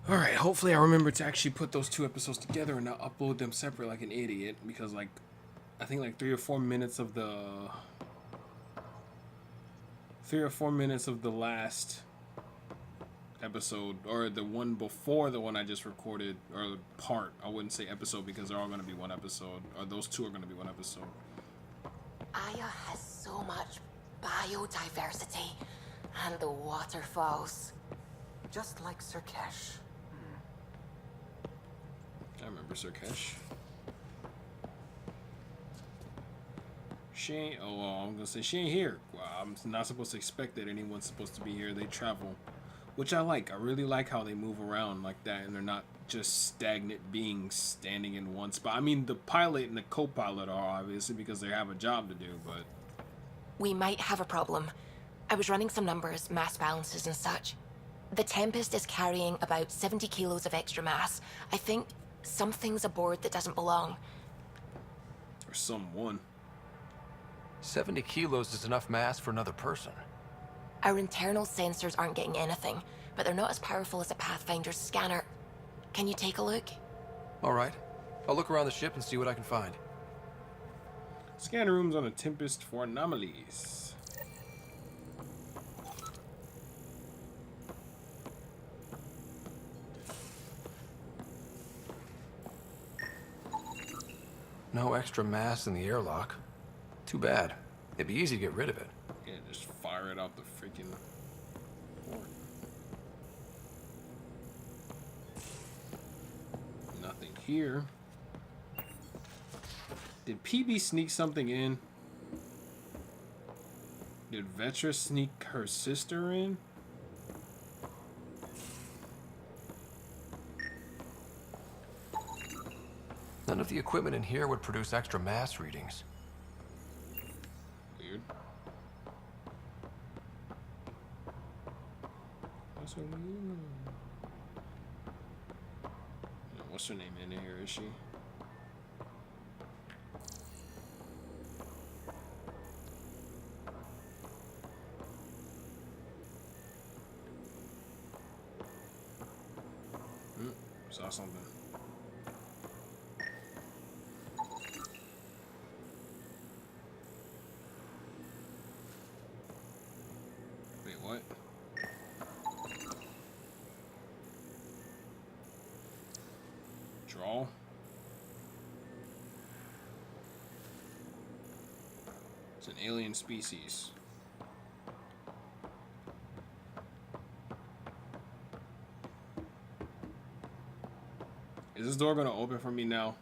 Alright, hopefully I remember to actually put those two episodes together and not upload them separate like an idiot, because like I think like 3 or 4 minutes of the last episode, or the one before the one I just recorded, or part, I wouldn't say episode because they're all going to be one episode, or those two are going to be one episode. Aya has so much biodiversity, and the waterfalls. Just like Sirkesh. I remember Sirkesh. She ain't, oh, well, I'm gonna say she ain't here. Well, I'm not supposed to expect that anyone's supposed to be here. They travel, which I like. I really like how they move around like that, and they're not just stagnant beings standing in one spot. I mean, the pilot and the co-pilot are obviously because they have a job to do, but... We might have a problem. I was running some numbers, mass balances and such. The Tempest is carrying about 70 kilos of extra mass. I think something's aboard that doesn't belong. Or someone. 70 kilos is enough mass for another person. Our internal sensors aren't getting anything, but they're not as powerful as a Pathfinder's scanner. Can you take a look? All right. I'll look around the ship and see what I can find. Scan rooms on a Tempest for anomalies. No extra mass in the airlock. Too bad. It'd be easy to get rid of it. Yeah, just fire it out the freaking port. Nothing here. Did PB sneak something in? Did Vetra sneak her sister in? None of the equipment in here would produce extra mass readings. Weird. That's so weird. What's her name in here, is she? Saw something. Wait, what? Draw? It's an alien species. Is this door gonna open for me now?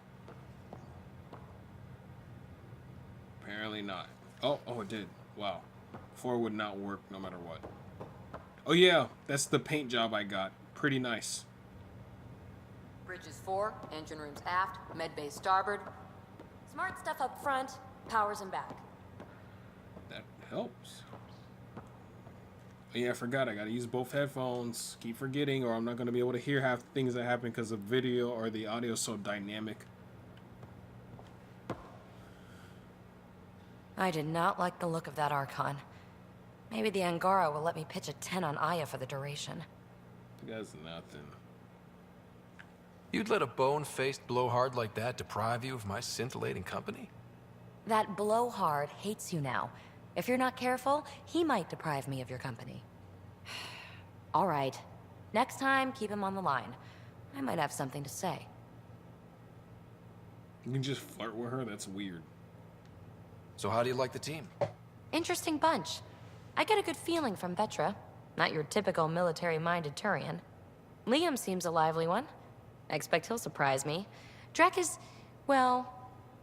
Apparently not. Oh, it did. Wow. 4 would not work no matter what. Oh yeah, that's the paint job I got. Pretty nice. Bridges 4, engine rooms aft, med bay starboard. Smart stuff up front, powers in back. That helps. Oh yeah, I forgot. I gotta use both headphones. Keep forgetting, or I'm not gonna be able to hear half things that happen because the video or the audio is so dynamic. I did not like the look of that Archon. Maybe the Angara will let me pitch a 10 on Aya for the duration. That's nothing. You'd let a bone-faced blowhard like that deprive you of my scintillating company? That blowhard hates you now. If you're not careful, he might deprive me of your company. All right. Next time, keep him on the line. I might have something to say. You can just flirt with her? That's weird. So how do you like the team? Interesting bunch. I get a good feeling from Vetra. Not your typical military-minded Turian. Liam seems a lively one. I expect he'll surprise me. Drek is, well,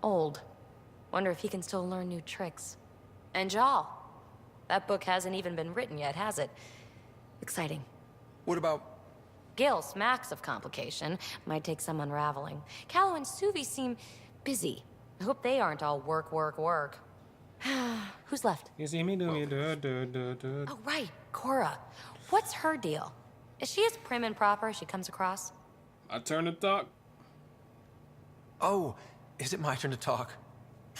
old. Wonder if he can still learn new tricks. And Jal. That book hasn't even been written yet, has it? Exciting. What about... Gil smacks of complication. Might take some unraveling. Callow and Suvi seem busy. I hope they aren't all work, work, work. Who's left? You see me doing Oh, right. Cora. What's her deal? Is she as prim and proper as she comes across? My turn to talk. Oh, is it my turn to talk?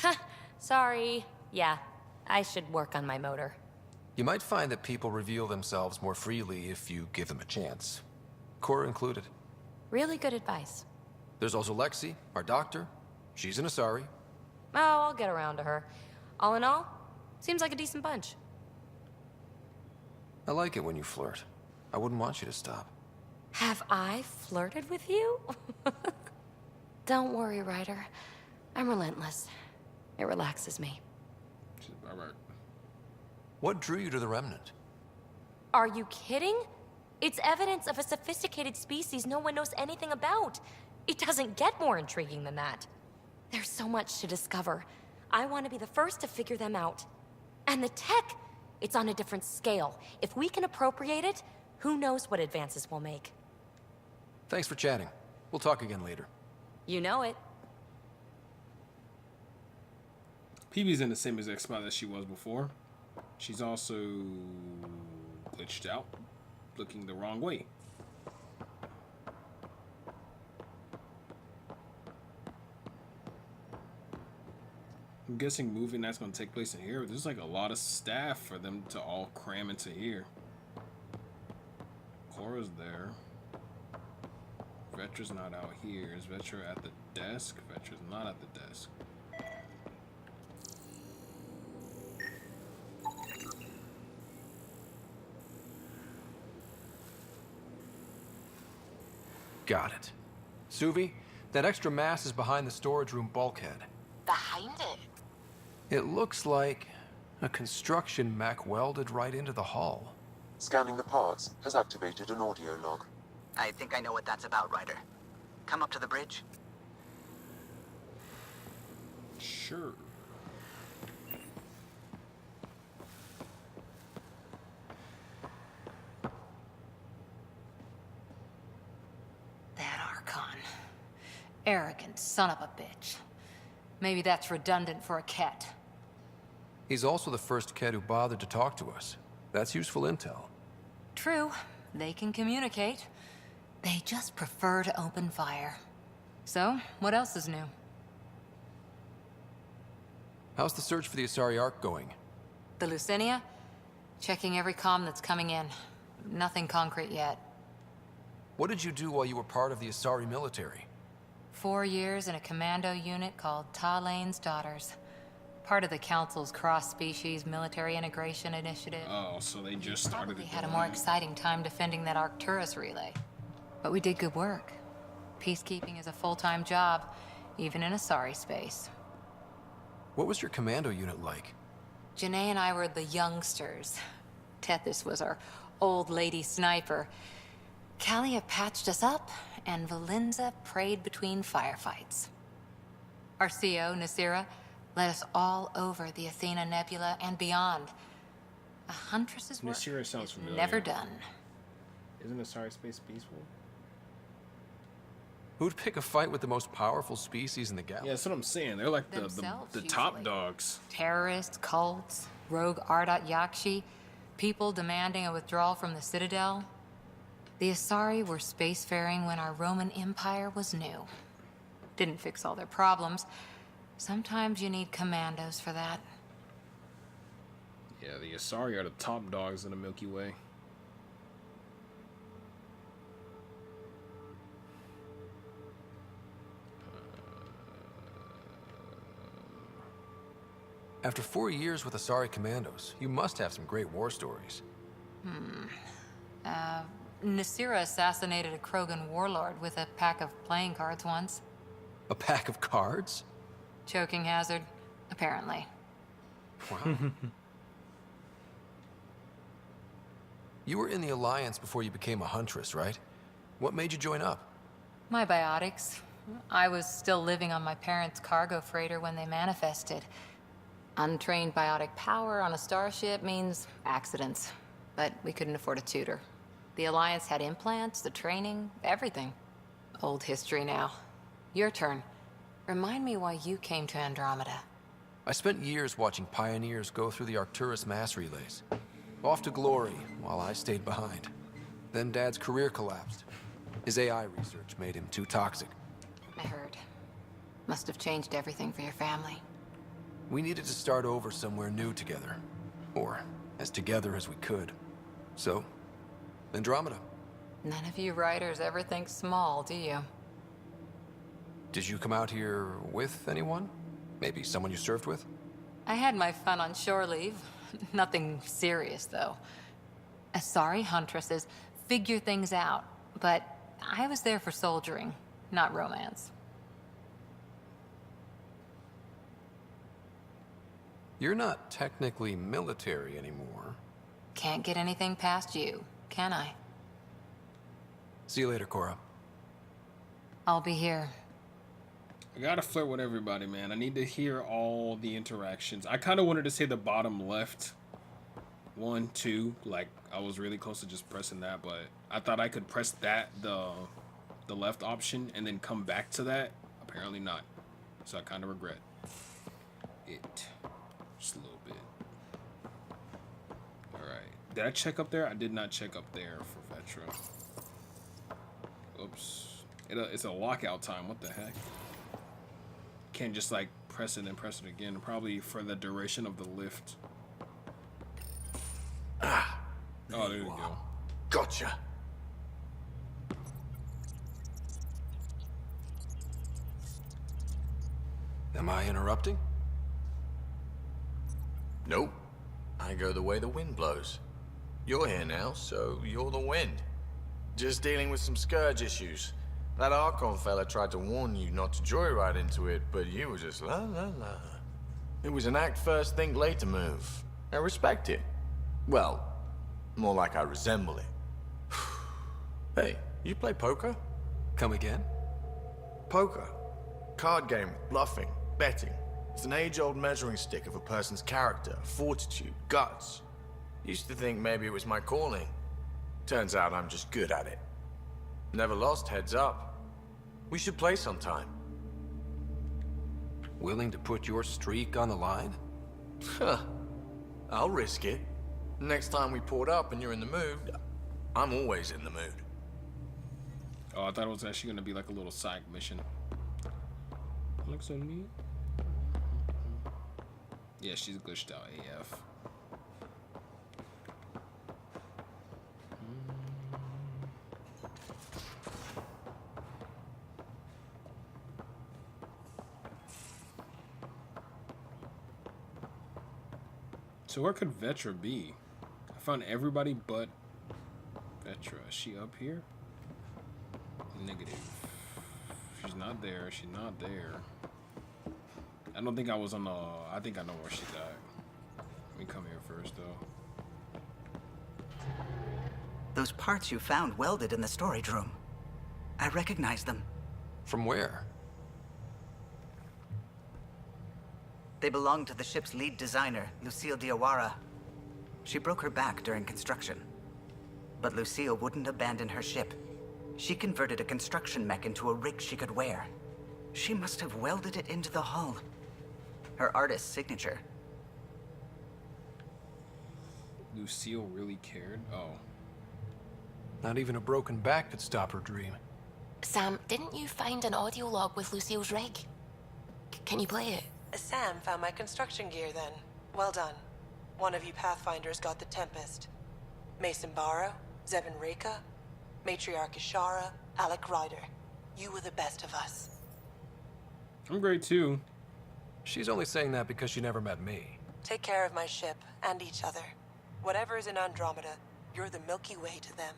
Ha! Sorry. Yeah, I should work on my motor. You might find that people reveal themselves more freely if you give them a chance. Cora included. Really good advice. There's also Lexi, our doctor. She's an Asari. Oh, I'll get around to her. All in all, seems like a decent bunch. I like it when you flirt. I wouldn't want you to stop. Have I flirted with you? Don't worry, Ryder. I'm relentless. It relaxes me. She's all right. What drew you to the Remnant? Are you kidding? It's evidence of a sophisticated species no one knows anything about. It doesn't get more intriguing than that. There's so much to discover. I want to be the first to figure them out. And the tech, it's on a different scale. If we can appropriate it, who knows what advances we'll make. Thanks for chatting. We'll talk again later. You know it. PB's in the same exact spot that she was before. She's also glitched out, looking the wrong way. I'm guessing moving that's going to take place in here. There's like a lot of staff for them to all cram into here. Cora's there. Vetra's not out here. Is Vetra at the desk? Vetra's not at the desk. Got it. Suvi, that extra mass is behind the storage room bulkhead. Behind it? It looks like a construction mech welded right into the hull. Scanning the parts has activated an audio log. I think I know what that's about, Ryder. Come up to the bridge. Sure. That Archon. Arrogant son of a bitch. Maybe that's redundant for a Ket. He's also the first kid who bothered to talk to us. That's useful intel. True, they can communicate. They just prefer to open fire. So, what else is new? How's the search for the Asari Ark going? The Lucinia? Checking every comm that's coming in. Nothing concrete yet. What did you do while you were part of the Asari military? 4 years in a commando unit called Talane's Daughters. Part of the Council's cross-species military integration initiative. Oh, so they just started Probably it. had a more exciting time defending that Arcturus relay. But we did good work. Peacekeeping is a full-time job, even in Asari space. What was your commando unit like? Janae and I were the youngsters. Tethys was our old lady sniper. Kalia patched us up, and Valenza prayed between firefights. Our CO, Nasira, led us all over the Athena Nebula and beyond. A huntress's work Nasira sounds is familiar. never done. Isn't Asari space peaceful? Who'd pick a fight with the most powerful species in the Yeah, galaxy? that's what I'm saying. They're like the Themselves, top usually. dogs. Terrorists, cults, rogue Ardat Yakshi, people demanding a withdrawal from the Citadel. The Asari were spacefaring when our Roman Empire was new. Didn't fix all their problems. Sometimes you need commandos for that. Yeah, the Asari are the top dogs in the Milky Way. After 4 years with Asari commandos, you must have some great war stories. Nasira assassinated a Krogan warlord with a pack of playing cards once. A pack of cards? Choking hazard, apparently. Wow. You were in the Alliance before you became a huntress, right? What made you join up? My biotics. I was still living on my parents' cargo freighter when they manifested. Untrained biotic power on a starship means accidents. But we couldn't afford a tutor. The Alliance had implants, the training, everything. Old history now. Your turn. Remind me why you came to Andromeda. I spent years watching pioneers go through the Arcturus mass relays. Off to glory, while I stayed behind. Then Dad's career collapsed. His AI research made him too toxic. I heard. Must have changed everything for your family. We needed to start over somewhere new together. Or as together as we could. So, Andromeda. None of you writers ever think small, do you? Did you come out here with anyone? Maybe someone you served with? I had my fun on shore leave. Nothing serious, though. Sorry, huntresses. Figure things out. But I was there for soldiering, not romance. You're not technically military anymore. Can't get anything past you, can I? See you later, Cora. I'll be here. I gotta flirt with everybody, man. I need to hear all the interactions. I kind of wanted to say the bottom left. 1, 2. Like, I was really close to just pressing that, but I thought I could press that, the left option, and then come back to that. Apparently not. So I kind of regret it. Just a little bit. Alright. Did I check up there? I did not check up there for Vetra. Oops. It's a lockout time. What the heck? Can't just like press it and press it again. Probably for the duration of the lift. Ah. Oh, there you go. Gotcha. Am I interrupting? Nope. I go the way the wind blows. You're here now, so you're the wind. Just dealing with some scourge issues. That Archon fella tried to warn you not to joyride into it, but you were just la la la. It was an act first, think later move. I respect it. Well, more like I resemble it. Hey, you play poker? Come again? Poker. Card game with bluffing, betting. It's an age-old measuring stick of a person's character, fortitude, guts. Used to think maybe it was my calling. Turns out I'm just good at it. Never lost, heads up. We should play sometime. Willing to put your streak on the line? Huh. I'll risk it. Next time we port up and you're in the mood, I'm always in the mood. Oh, I thought it was actually gonna be like a little side mission. Looks so neat. Yeah, she's glitched out AF. So where could Vetra be? I found everybody but Vetra. Is she up here? Negative. She's not there. She's not there. I don't think I was on the... I think I know where she's at. Let me come here first, though. Those parts you found welded in the storage room. I recognize them. From where? They belong to the ship's lead designer, Lucille Diawara. She broke her back during construction. But Lucille wouldn't abandon her ship. She converted a construction mech into a rig she could wear. She must have welded it into the hull. Her artist's signature. Lucille really cared? Oh. Not even a broken back could stop her dream. Sam, didn't you find an audio log with Lucille's rig? Can you play it? Sam found my construction gear then. Well done. One of you Pathfinders got the Tempest. Mason Barrow, Zevin Reka, Matriarch Ishara, Alec Ryder. You were the best of us. I'm great too. She's only saying that because she never met me. Take care of my ship and each other. Whatever is in Andromeda, you're the Milky Way to them.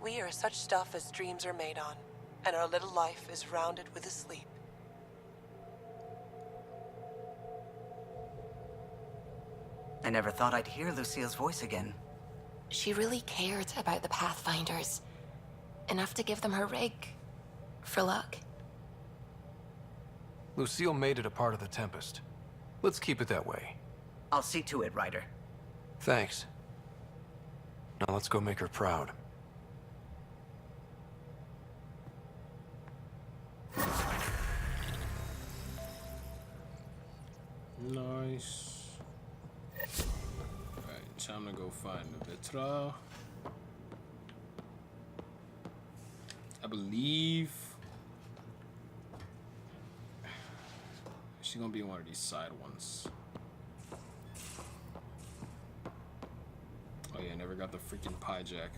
We are such stuff as dreams are made on, and our little life is rounded with a sleep. I never thought I'd hear Lucille's voice again. She really cared about the Pathfinders. Enough to give them her rig. For luck. Lucille made it a part of the Tempest. Let's keep it that way. I'll see to it, Ryder. Thanks. Now let's go make her proud. Nice. Alright, time to go find Vetra. I believe she's gonna be one of these side ones. Oh yeah, never got the freaking pie jack.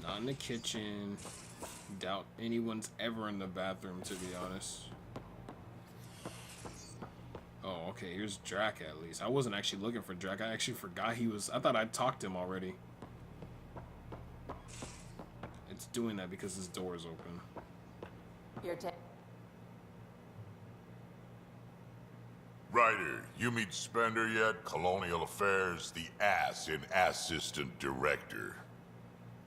Not in the kitchen. Doubt anyone's ever in the bathroom, to be honest. Oh, okay, here's Drac at least. I wasn't actually looking for Drac. I actually forgot he was... I thought I talked to him already. It's doing that because his door is open. Ryder, you meet Spender yet? Colonial Affairs, the ass in Assistant Director.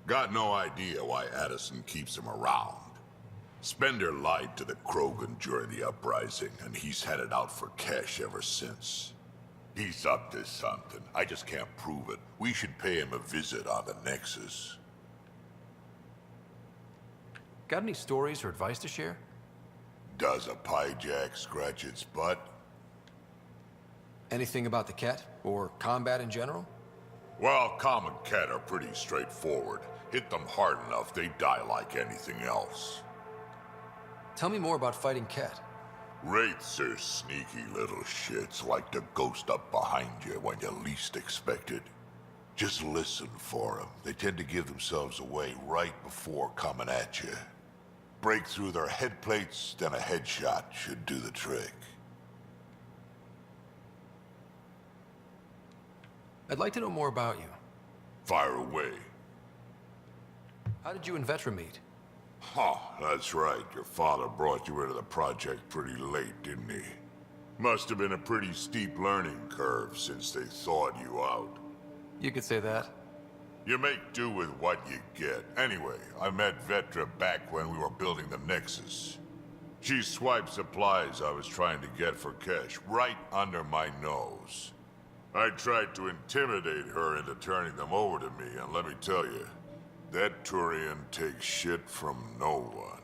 Got no idea why Addison keeps him around. Spender lied to the Krogan during the uprising, and he's headed out for cash ever since. He's up to something. I just can't prove it. We should pay him a visit on the Nexus. Got any stories or advice to share? Does a pyjak scratch its butt? Anything about the Ket? Or combat in general? Well, common Ket are pretty straightforward. Hit them hard enough, they die like anything else. Tell me more about fighting Ket. Wraiths are sneaky little shits, like to ghost up behind you when you least expect it. Just listen for them. They tend to give themselves away right before coming at you. Break through their head plates, then a headshot should do the trick. I'd like to know more about you. Fire away. How did you and Vetra meet? Huh, that's right. Your father brought you into the project pretty late, didn't he? Must have been a pretty steep learning curve since they thawed you out. You could say that. You make do with what you get. Anyway, I met Vetra back when we were building the Nexus. She swiped supplies I was trying to get for cash right under my nose. I tried to intimidate her into turning them over to me, and let me tell you, that Turian takes shit from no one.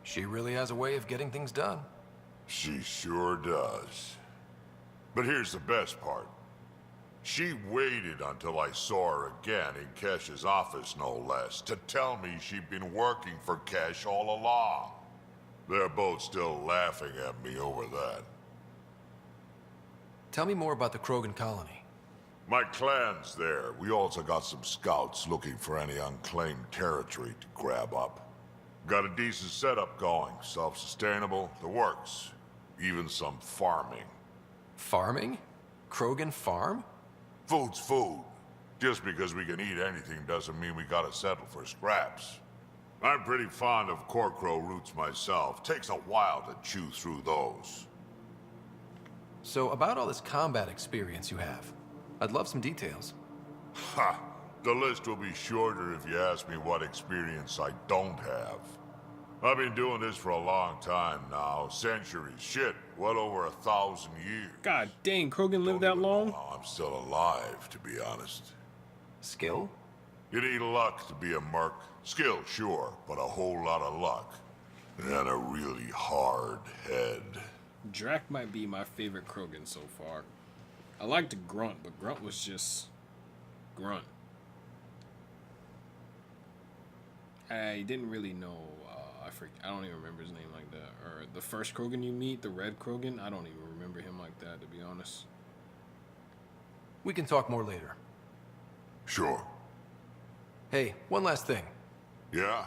She really has a way of getting things done. She sure does. But here's the best part. She waited until I saw her again in Kesh's office, no less, to tell me she'd been working for Kesh all along. They're both still laughing at me over that. Tell me more about the Krogan colony. My clan's there. We also got some scouts looking for any unclaimed territory to grab up. Got a decent setup going. Self-sustainable, the works. Even some farming. Farming? Krogan farm? Food's food. Just because we can eat anything doesn't mean we gotta settle for scraps. I'm pretty fond of Corcrow roots myself. Takes a while to chew through those. So, about all this combat experience you have, I'd love some details. Ha! The list will be shorter if you ask me what experience I don't have. I've been doing this for a long time now. Centuries. Shit, well over 1,000 years. God dang, Krogan lived that long? I'm still alive, to be honest. Skill? You need luck to be a merc. Skill, sure, but a whole lot of luck. And a really hard head. Drac might be my favorite Krogan so far. I liked Grunt, but Grunt was just Grunt. I didn't really know. I don't even remember his name like that. Or the first Krogan you meet, the Red Krogan. I don't even remember him like that, to be honest. We can talk more later. Sure. Hey, one last thing. Yeah?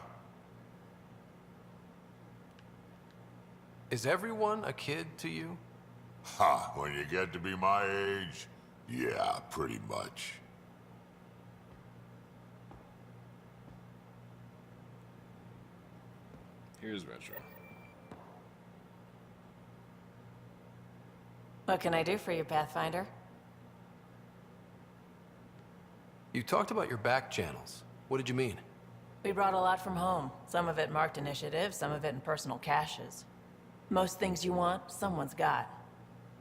Is everyone a kid to you? Ha, when you get to be my age, yeah, pretty much. Here's Retro. What can I do for you, Pathfinder? You talked about your back channels. What did you mean? We brought a lot from home. Some of it marked initiative, some of it in personal caches. Most things you want, someone's got.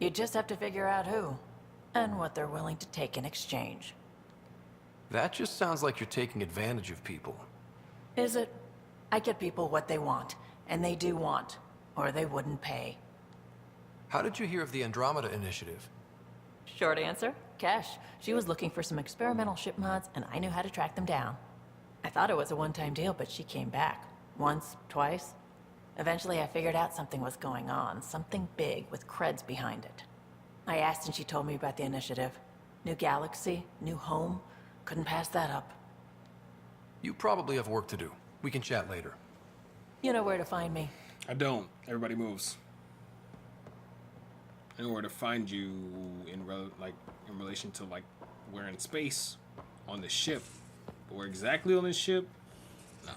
You just have to figure out who, and what they're willing to take in exchange. That just sounds like you're taking advantage of people. Is it? I get people what they want, and they do want, or they wouldn't pay. How did you hear of the Andromeda initiative? Short answer, Cash. She was looking for some experimental ship mods, and I knew how to track them down. I thought it was a one-time deal, but she came back. Once, twice. Eventually, I figured out something was going on, something big with creds behind it. I asked and she told me about the initiative. New galaxy, new home. Couldn't pass that up. You probably have work to do. We can chat later. You know where to find me. I don't. Everybody moves. I know where to find you in relation to like we're in space on the ship, but we're exactly on this ship. Nah.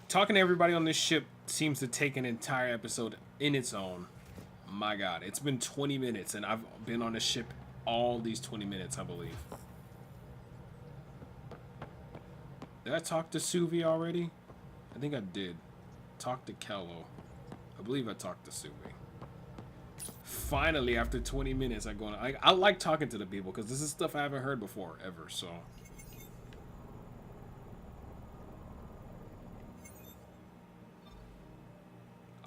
Talking to everybody on this ship seems to take an entire episode in its own. My God, it's been 20 minutes, and I've been on this ship all these 20 minutes, I believe. Did I talk to Suvi already? I think I did. Talk to Kello. I believe I talked to Suvi. Finally, after 20 minutes, I like talking to the people because this is stuff I haven't heard before ever. So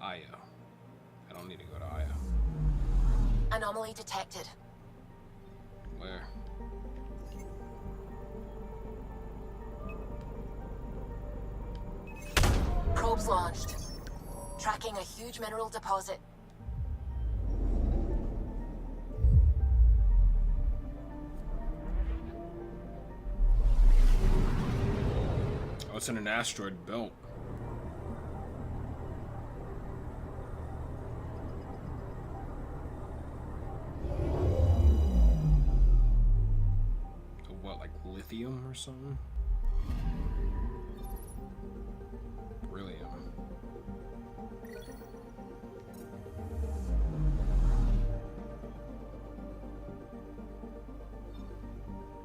Aya. I don't need to go to Aya. Anomaly detected. Where? Probes launched. Tracking a huge mineral deposit. Oh, it's in an asteroid belt. What, like lithium or something? Beryllium.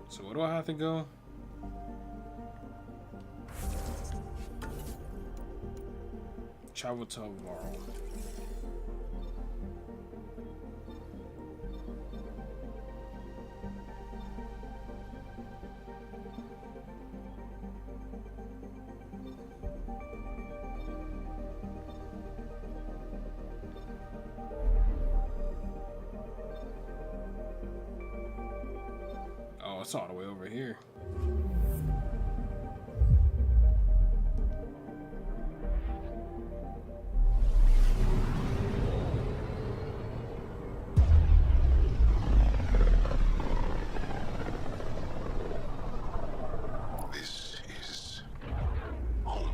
So where do I have to go? Travel to Varl. Oh, it's all the way over here. This is home.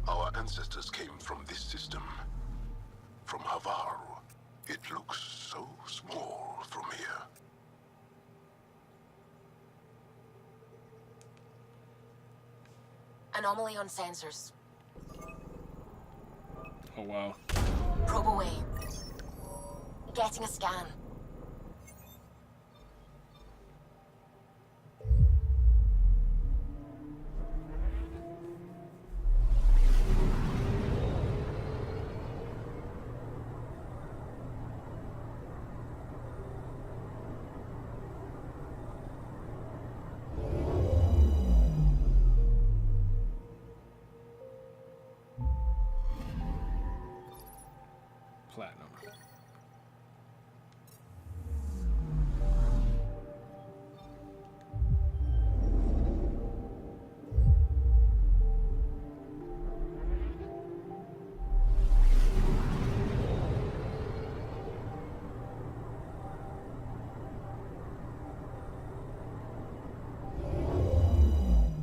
Our ancestors came from this system. From Havaru. It looks so small from here. Anomaly on sensors. Oh wow. Probe away. Getting a scan. Platinum.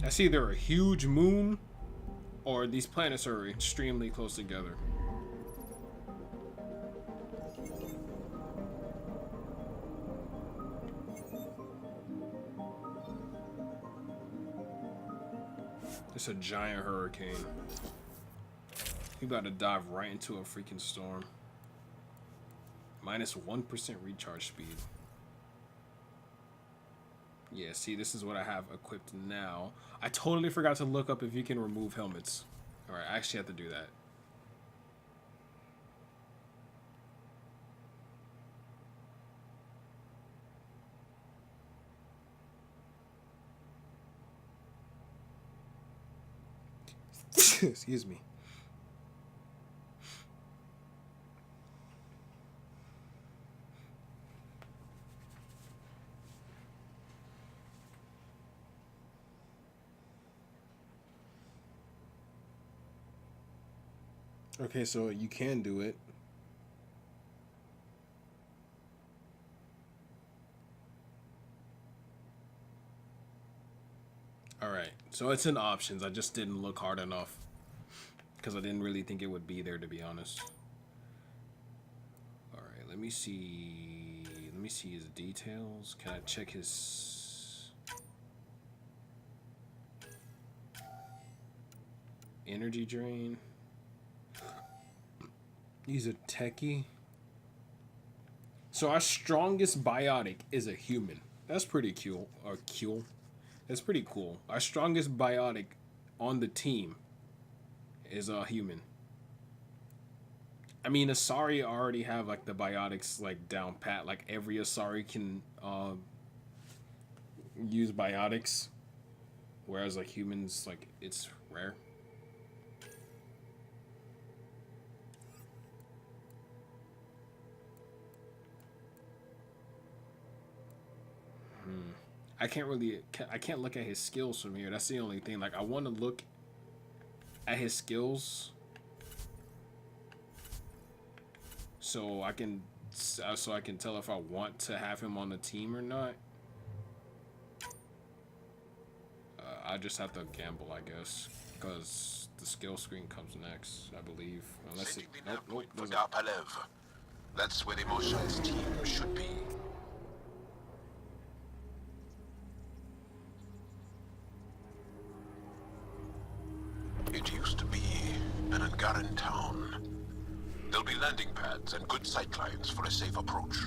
That's either a huge moon or these planets are extremely close together. It's a giant hurricane. You about to dive right into a freaking storm. Minus 1% recharge speed. Yeah, see, this is what I have equipped now. I totally forgot to look up if you can remove helmets. Alright, I actually have to do that. Excuse me. Okay, so you can do it. Alright, so it's in options. I just didn't look hard enough. Because I didn't really think it would be there, to be honest. Alright, let me see. Let me see his details. Can I check his energy drain? He's a techie. So our strongest biotic is a human. That's pretty cool. That's pretty cool. Our strongest biotic on the team is a human. I mean, Asari already have like the biotics like down pat. Like every Asari can use biotics, whereas like humans, like it's rare. I can't look at his skills from here. That's the only thing. Like I want to look at his skills so I can tell if I want to have him on the team or not. I just have to gamble, I guess, because the skill screen comes next, I believe. Unless it, nope, That's where the Mosha's team should be. It used to be an Angaran town. There'll be landing pads and good sightlines for a safe approach.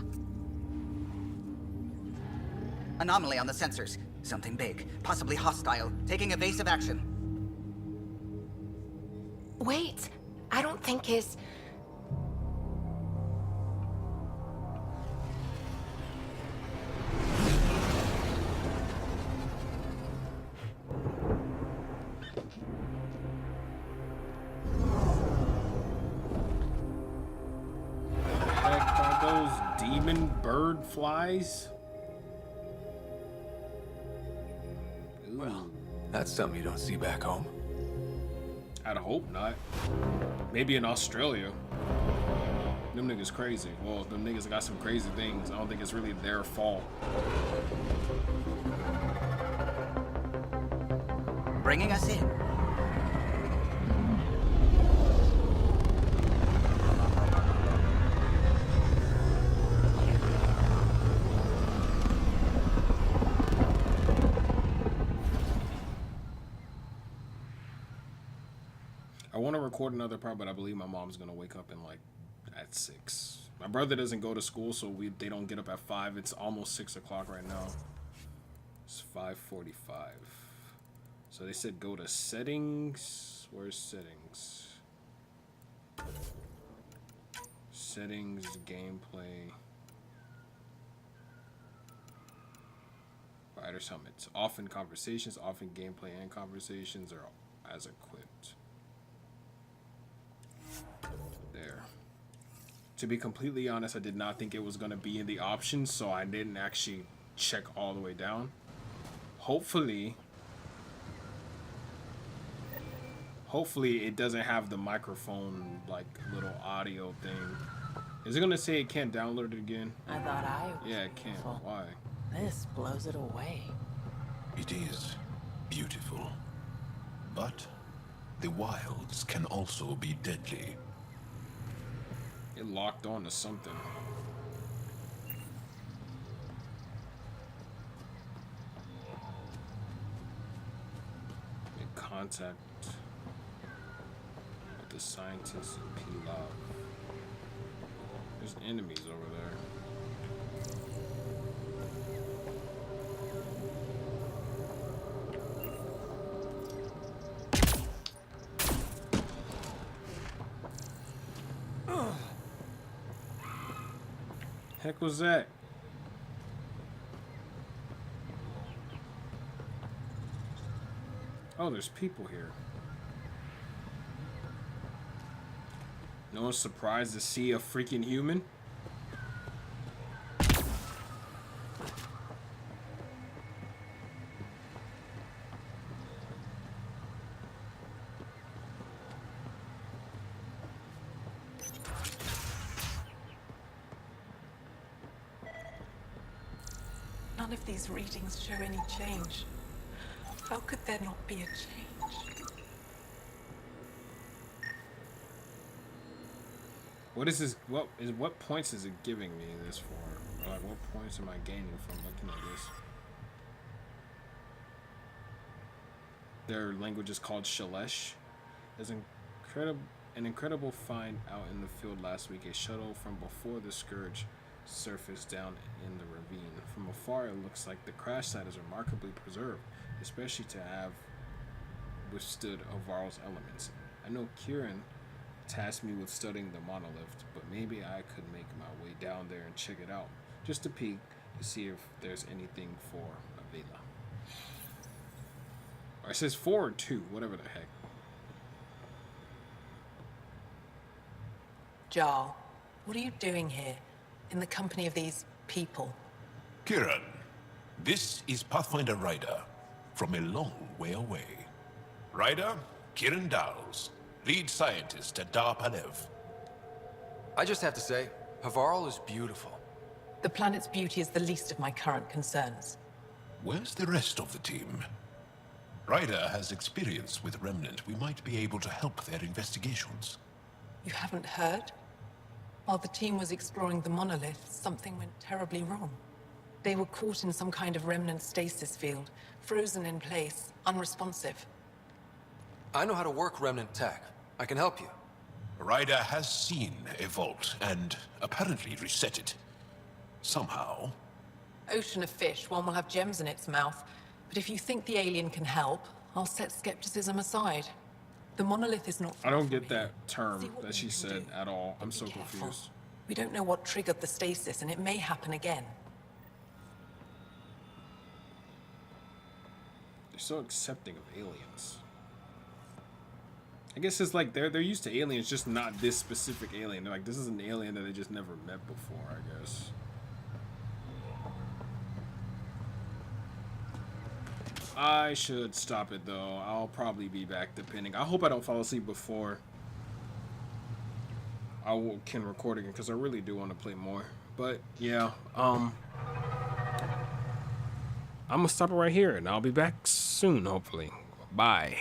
Anomaly on the sensors. Something big, possibly hostile, taking evasive action. Wait, I don't think his... Bird flies. Ooh. Well, that's something you don't see back home. I'd hope not. Maybe in Australia. Them niggas crazy. Well, them niggas got some crazy things. I don't think it's really their fault. Bringing us in. I want to record another part, but I believe my mom's gonna wake up in like at 6. My brother doesn't go to school, so they don't get up at 5. It's almost 6 o'clock right now. It's 5:45. So they said go to settings. Where's settings? Settings, gameplay. Rider summits. Often conversations, often gameplay and conversations are as equipped. There. To be completely honest, I did not think it was going to be in the options, so I didn't actually check all the way down. Hopefully it doesn't have the microphone, like, little audio thing. Is it going to say it can't download it again? I thought I was Yeah, it can't. beautiful. Why? This blows it away. It is beautiful. But the wilds can also be deadly. It locked on to something. Make contact with the scientists in P-Lab. There's enemies over there. Heck was that? Oh, there's people here. No one's surprised to see a freaking human? None of these readings show any change. How could there not be a change? What is this? What points is it giving me this for? Or like, what points am I gaining from looking at this? Their language is called Shalesh. There's an incredible find out in the field last week. A shuttle from before the Scourge surfaced down in the ravine. From afar, it looks like the crash site is remarkably preserved, especially to have withstood Ovarl's elements. I know Kieran tasked me with studying the monolith, but maybe I could make my way down there and check it out, just to peek to see if there's anything for Avila. Or it says 4 or 2, whatever the heck. Jarl, what are you doing here, in the company of these people? Kieran, this is Pathfinder Ryder, from a long way away. Ryder, Kieran Dowles, lead scientist at Dar Palev. I just have to say, Havarl is beautiful. The planet's beauty is the least of my current concerns. Where's the rest of the team? Ryder has experience with Remnant. We might be able to help their investigations. You haven't heard? While the team was exploring the monolith, something went terribly wrong. They were caught in some kind of remnant stasis field, frozen in place, unresponsive. I know how to work remnant tech. I can help you. Ryder has seen a vault and apparently reset it. Somehow. Ocean of fish, one will have gems in its mouth. But if you think the alien can help, I'll set skepticism aside. The monolith is not... I don't get that term that she said at all. I'm so confused. We don't know what triggered the stasis, and it may happen again. They're so accepting of aliens. I guess it's like they're used to aliens, just not this specific alien. They're like, this is an alien that they just never met before, I guess. I should stop it though. I'll probably be back depending. I hope I don't fall asleep before can record again, because I really do want to play more. But yeah, I'm gonna stop it right here and I'll be back soon, hopefully. Bye.